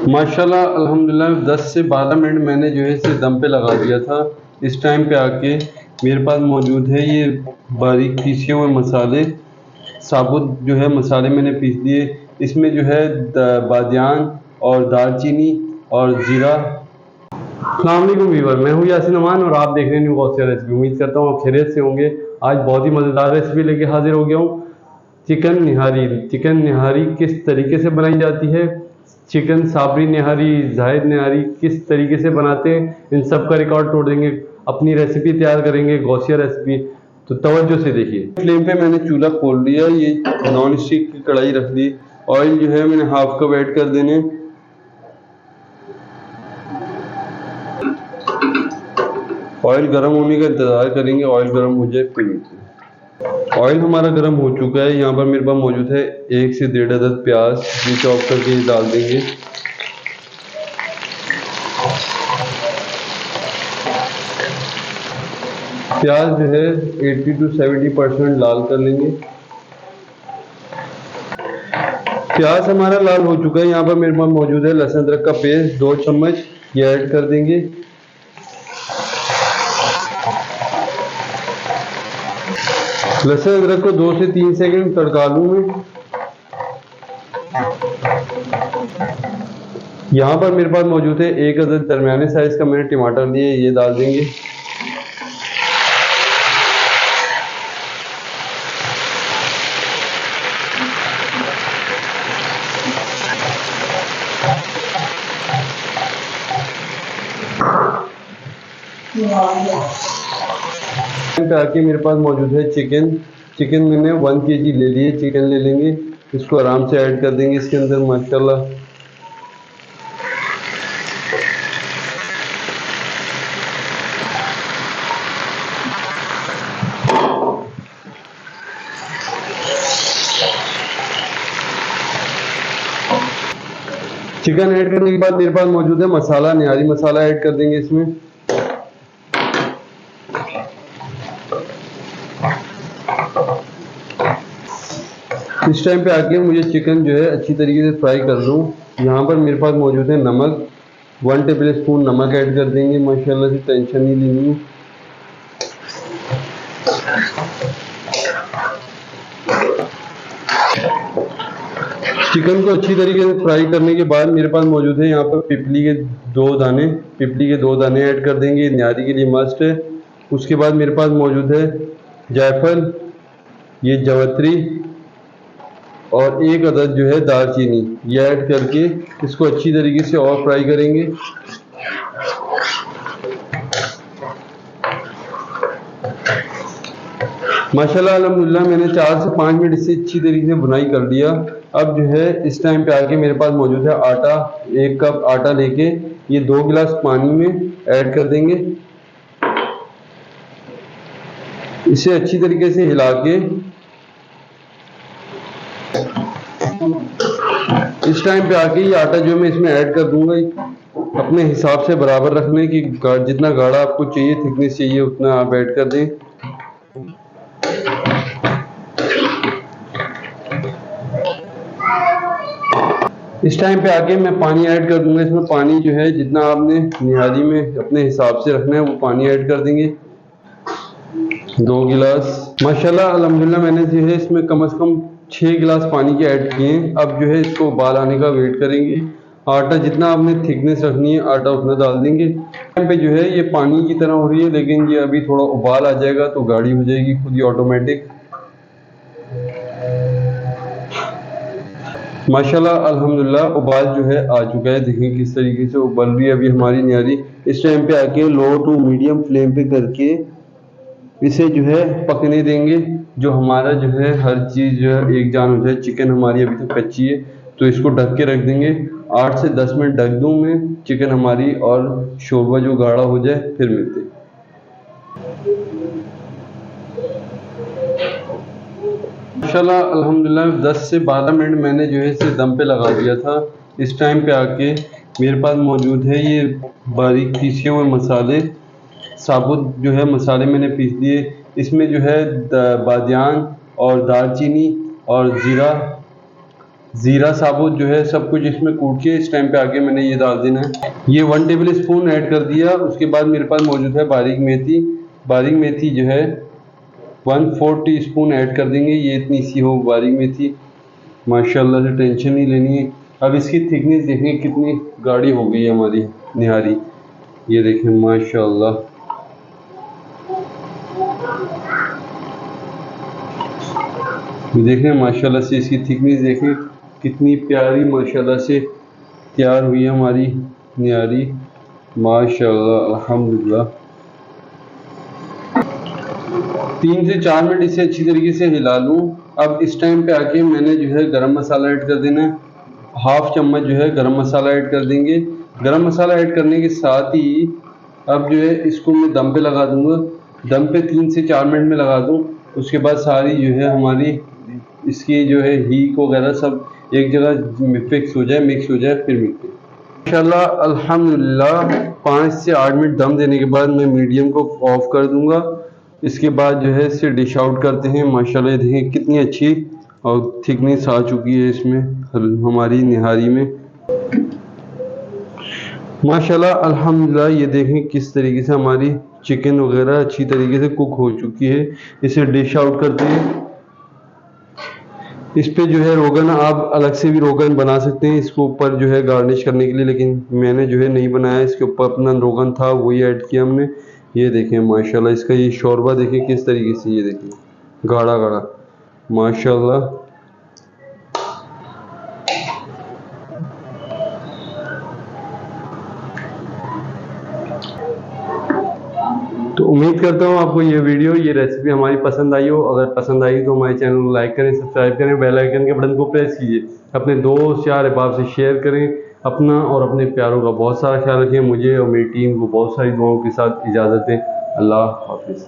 माशाल्लाह अल्हम्दुलिल्लाह 10 से 12 मिनट मैंने जो है इसे दम पे लगा दिया था। इस टाइम पे आके मेरे पास मौजूद है ये बारीक पीसे हुए मसाले, साबुत जो है मसाले मैंने पीस दिए। इसमें जो है बादियान और दालचीनी और ज़ीरा। अस्सलाम वालेकुम व्यूअर, मैं हूँ यासिन अमान और आप देख रहे हैं न्यू गौसिया रेसिपी। उम्मीद करता हूँ आप खैरियत से होंगे। आज बहुत ही मज़ेदार रेसिपी लेके हाजिर हो गया हूँ। चिकन निहारी। चिकन निहारी किस तरीके से बनाई जाती है, चिकन साबरी निहारी, जायद निहारी किस तरीके से बनाते हैं, इन सब का रिकॉर्ड तोड़ देंगे। अपनी रेसिपी तैयार करेंगे गौसिया रेसिपी। तो तवज्जो से देखिए। फ्लेम पे मैंने चूल्हा खोल लिया, ये नॉन स्टिक की कढ़ाई रख दी। ऑयल जो है मैंने हाफ कप ऐड कर देने। ऑयल गर्म होने का इंतज़ार करेंगे, ऑयल गर्म हो जाए फिर। ऑयल हमारा गर्म हो चुका है। यहाँ पर मेरे पास मौजूद है 1 से 1.5 अदद प्याज, ये चॉप करके डाल देंगे। प्याज जो है 80 to 70% लाल कर लेंगे। प्याज हमारा लाल हो चुका है। यहाँ पर मेरे पास मौजूद है लहसुन अदरक का पेस्ट 2 चम्मच, ये ऐड कर देंगे। लहसुन अदरक को 2 से 3 सेकंड तड़का लूँ मैं। यहाँ पर मेरे पास मौजूद है 1 अदद दरमियाने साइज का मैंने टमाटर लिए, ये डाल देंगे। पे आके मेरे पास मौजूद है चिकन मैंने 1 kg ले लिए। चिकन ले लेंगे, इसको आराम से ऐड कर देंगे इसके अंदर। माशाल्लाह चिकन ऐड करने के बाद मेरे पास मौजूद है मसाला, निहारी मसाला ऐड कर देंगे इसमें। इस टाइम पे आके मुझे चिकन जो है अच्छी तरीके से फ्राई कर लूँ। यहाँ पर मेरे पास मौजूद है नमक, 1 टेबल स्पून नमक ऐड कर देंगे। माशाल्लाह से टेंशन नहीं लेनी है। चिकन को अच्छी तरीके से फ्राई करने के बाद मेरे पास मौजूद है यहाँ पर पिपली के 2 दाने ऐड कर देंगे, निहारी के लिए मस्ट है। उसके बाद मेरे पास मौजूद है जायफल, ये जवत्री और 1 अदद जो है दालचीनी, ये ऐड करके इसको अच्छी तरीके से और फ्राई करेंगे। माशाल्लाह अल्हम्दुलिल्लाह मैंने 4 से 5 मिनट इसे अच्छी तरीके से बुनाई कर लिया। अब जो है इस टाइम पे आके मेरे पास मौजूद है आटा, 1 कप आटा लेके ये 2 गिलास पानी में ऐड कर देंगे। इसे अच्छी तरीके से हिला के इस टाइम पे आके ये आटा जो मैं इसमें ऐड कर दूंगा। अपने हिसाब से बराबर रखने की, जितना गाढ़ा आपको चाहिए, थिकनेस चाहिए, उतना आप ऐड कर दें। इस टाइम पे आके मैं पानी ऐड कर दूंगा इसमें। पानी जो है जितना आपने निहारी में अपने हिसाब से रखना है वो पानी ऐड कर देंगे, 2 गिलास। माशाल्लाह अल्हम्दुलिल्लाह मैंने जो है इसमें कम से कम 6 गिलास पानी के ऐड किए हैं। अब जो है इसको उबाल आने का वेट करेंगे। आटा जितना आपने थिकनेस रखनी है आटा उतना डाल देंगे। टाइम पे जो है ये पानी की तरह हो रही है, लेकिन ये अभी थोड़ा उबाल आ जाएगा तो गाढ़ी हो जाएगी खुद ही ऑटोमेटिक। माशाल्लाह अल्हम्दुलिल्लाह उबाल जो है आ चुका है। देखिए किस तरीके से उबल रही है अभी हमारी निहारी। इस टाइम पे आके लो टू मीडियम फ्लेम पे करके इसे जो है पकने देंगे, जो हमारा जो है हर चीज़ जो है एक जान हो जाए। चिकन हमारी अभी तक कच्ची है तो इसको ढक के रख देंगे। 8 से 10 मिनट ढक दूँ मैं चिकन हमारी, और शोरबा जो गाढ़ा हो जाए फिर मिलते हैं। माशाल्लाह अल्हम्दुलिल्लाह 10 से 12 मिनट मैंने जो है इसे दम पे लगा दिया था। इस टाइम पे आके मेरे पास मौजूद है ये बारीक पीसे हुए मसाले, साबुत जो है मसाले मैंने पीस दिए। इसमें जो है बादियान और दालचीनी और ज़ीरा ज़ीरा साबुत जो है सब कुछ इसमें कूट के इस टाइम पे आके मैंने ये डाल देना है। ये 1 टेबल स्पून ऐड कर दिया। उसके बाद मेरे पास मौजूद है बारीक मेथी। बारीक मेथी जो है 1/4 टीस्पून ऐड कर देंगे। ये इतनी सी हो बारीक मेथी, माशाल्लाह से टेंशन नहीं लेनी है। अब इसकी थिकनेस देखें कितनी गाढ़ी हो गई है हमारी निहारी, ये देखें माशाल्लाह। देखें माशाल्लाह से इसकी थिकनेस देखें कितनी प्यारी माशाल्लाह से तैयार हुई है हमारी निहारी, माशाल्लाह अल्हम्दुलिल्लाह। 3 से 4 मिनट इसे अच्छी तरीके से हिला लूँ। अब इस टाइम पे आके मैंने जो है गरम मसाला ऐड कर देना है। हाफ चम्मच जो है गरम मसाला ऐड कर देंगे। गरम मसाला ऐड करने के साथ ही अब जो है इसको मैं दम पे लगा दूंगा। दम पे 3 से 4 मिनट में लगा दूं। उसके बाद सारी जो है हमारी इसकी जो है हीक वगैरह सब एक जगह फिक्स हो जाए, मिक्स हो जाए, फिर मिलते हैं इंशाल्लाह। अल्हम्दुलिल्लाह 5 से 8 मिनट दम देने के बाद मैं मीडियम को ऑफ कर दूंगा। इसके बाद जो है इसे डिश आउट करते हैं। माशाल्लाह देखें कितनी अच्छी और थिकनेस आ चुकी है इसमें हमारी निहारी में, माशाल्लाह अल्हम्दुलिल्लाह। ये देखें किस तरीके से हमारी चिकन वगैरह अच्छी तरीके से कुक हो चुकी है। इसे डिश आउट करते हैं। इस पे जो है रोगन आप अलग से भी रोगन बना सकते हैं इसको ऊपर जो है गार्निश करने के लिए, लेकिन मैंने जो है नहीं बनाया। इसके ऊपर अपना रोगन था वही ऐड किया हमने। ये देखें माशाल्लाह इसका ये शोरबा देखें किस तरीके से, ये देखें गाढ़ा गाढ़ा माशाल्लाह। तो उम्मीद करता हूँ आपको ये वीडियो, ये रेसिपी हमारी पसंद आई हो। अगर पसंद आई तो हमारे चैनल को लाइक करें, सब्सक्राइब करें, बेल आइकन के बटन को प्रेस कीजिए। अपने दोस्त यार अहबाब से शेयर करें। अपना और अपने प्यारों का बहुत सारा ख्याल रखें। मुझे और मेरी टीम को बहुत सारी दुआओं के साथ इजाज़त दें। अल्लाह हाफिज़।